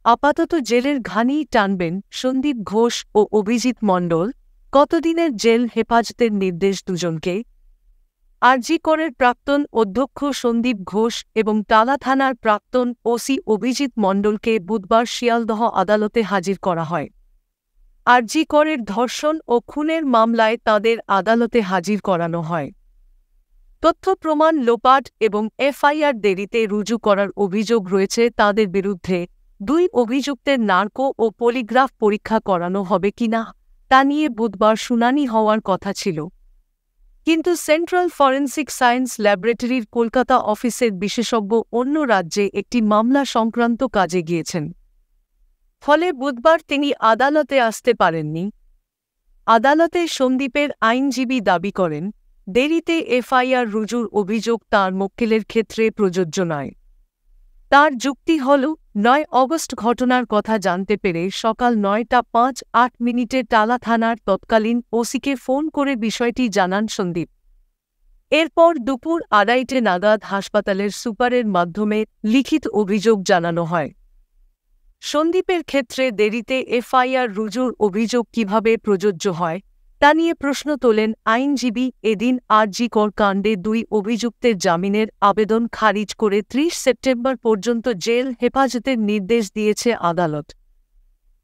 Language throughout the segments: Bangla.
আপাতত জেলের ঘানি টানবেন সন্দীপ ঘোষ ও অভিজিৎ মণ্ডল। কতদিনের জেল হেফাজতের নির্দেশ দুজনকে। আরজি করের প্রাক্তন অধ্যক্ষ সন্দীপ ঘোষ এবং টালা থানার প্রাক্তন ওসি অভিজিৎ মণ্ডলকে বুধবার শিয়ালদহ আদালতে হাজির করা হয়। আরজি করের ধর্ষণ ও খুনের মামলায় তাদের আদালতে হাজির করানো হয়। তথ্য প্রমাণ লোপাট এবং এফআইআর দেরিতে রুজু করার অভিযোগ রয়েছে তাদের বিরুদ্ধে। দুই অভিযুক্তের নার্কো ও পলিগ্রাফ পরীক্ষা করানো হবে কিনা তা নিয়ে বুধবার শুনানি হওয়ার কথা ছিল, কিন্তু সেন্ট্রাল ফরেনসিক সায়েন্স ল্যাবরেটরির কলকাতা অফিসের বিশেষজ্ঞ অন্য রাজ্যে একটি মামলা সংক্রান্ত কাজে গিয়েছেন। ফলে বুধবার তিনি আদালতে আসতে পারেননি। আদালতে সন্দীপের আইনজীবী দাবি করেন, দেরিতে এফআইআর রুজুর অভিযোগ তাঁর মক্কেলের ক্ষেত্রে প্রযোজ্য নয়। তার যুক্তি হল, ৯ অগস্ট ঘটনার কথা জানতে পেরে সকাল ৯টা ৫-৮ টালা থানার তৎকালীন ওসিকে ফোন করে বিষয়টি জানান সন্দীপ। এরপর দুপুর ২:৩০ নাগাদ হাসপাতালের সুপারের মাধ্যমে লিখিত অভিযোগ জানানো হয়। সন্দীপের ক্ষেত্রে দেরিতে এফআইআর রুজুর অভিযোগ কিভাবে প্রযোজ্য হয় তা নিয়ে প্রশ্ন তোলেন আইনজীবী। এদিন আরজি কর কাণ্ডে দুই অভিযুক্তের জামিনের আবেদন খারিজ করে ৩০ সেপ্টেম্বর পর্যন্ত জেল হেফাজতের নির্দেশ দিয়েছে আদালত।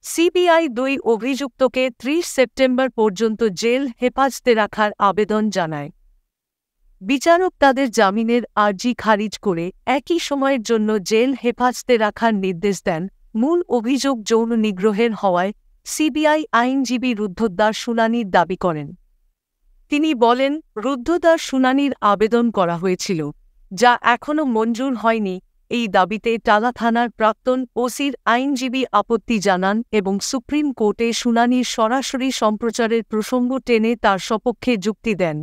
সিবিআই দুই অভিযুক্তকে ৩০ সেপ্টেম্বর পর্যন্ত জেল হেফাজতে রাখার আবেদন জানায়। বিচারক তাদের জামিনের আর্জি খারিজ করে একই সময়ের জন্য জেল হেফাজতে রাখার নির্দেশ দেন। মূল অভিযোগ যৌন নিগ্রহের হওয়ায় সিবিআই আইনজীবী রুদ্ধদ্বার শুনানির দাবি করেন। তিনি বলেন, রুদ্ধদ্বার শুনানির আবেদন করা হয়েছিল, যা এখনও মঞ্জুর হয়নি। এই দাবিতে টালা থানার প্রাক্তন ওসির আইনজীবী আপত্তি জানান এবং সুপ্রিম কোর্টে শুনানির সরাসরি সম্প্রচারের প্রসঙ্গ টেনে তার সপক্ষে যুক্তি দেন।